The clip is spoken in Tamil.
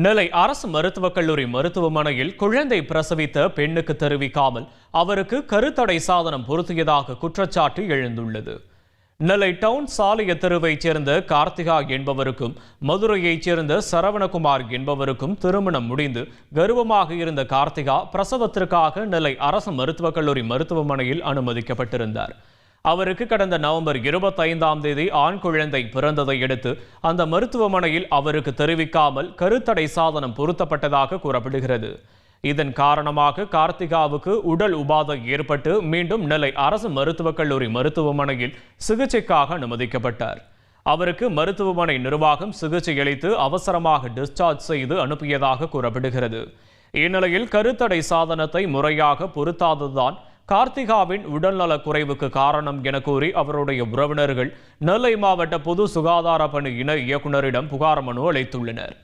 நெல்லை அரசு மருத்துவக் கல்லூரி மருத்துவமனையில் குழந்தை பிரசவித்த பெண்ணுக்கு தெரிவிக்காமல் அவருக்கு கருத்தடை சாதனம் பொருத்தியதாக குற்றச்சாட்டு எழுந்துள்ளது. நெல்லை டவுன் சாலைய தெருவைச் சேர்ந்த கார்த்திகா என்பவருக்கும் மதுரையைச் சேர்ந்த சரவணகுமார் என்பவருக்கும் திருமணம் முடிந்து கர்ப்பமாக இருந்த கார்த்திகா பிரசவத்திற்காக நெல்லை அரசு மருத்துவக் கல்லூரி மருத்துவமனையில் அனுமதிக்கப்பட்டிருந்தார். அவருக்கு கடந்த நவம்பர் 25ஆம் தேதி ஆண் குழந்தை பிறந்ததை அடுத்து அந்த மருத்துவமனையில் அவருக்கு தெரிவிக்காமல் கருத்தடை சாதனம் பொருத்தப்பட்டதாக கூறப்படுகிறது. இதன் காரணமாக கார்த்திகாவுக்கு உடல் உபாதை ஏற்பட்டு மீண்டும் நெல்லை அரசு மருத்துவக் கல்லூரி மருத்துவமனையில் சிகிச்சைக்காக அனுமதிக்கப்பட்டார். அவருக்கு மருத்துவமனை நிர்வாகம் சிகிச்சை அளித்து அவசரமாக டிஸ்சார்ஜ் செய்து அனுப்பியதாக கூறப்படுகிறது. இந்நிலையில் கருத்தடை சாதனத்தை முறையாக பொருத்தாததுதான் கார்த்திகாவின் உடல்நலக் குறைவுக்கு காரணம் என கூறி அவருடைய உறவினர்கள் நெல்லை மாவட்ட பொது சுகாதார பணி இணை இயக்குநரிடம் புகார் மனு அளித்துள்ளனர்.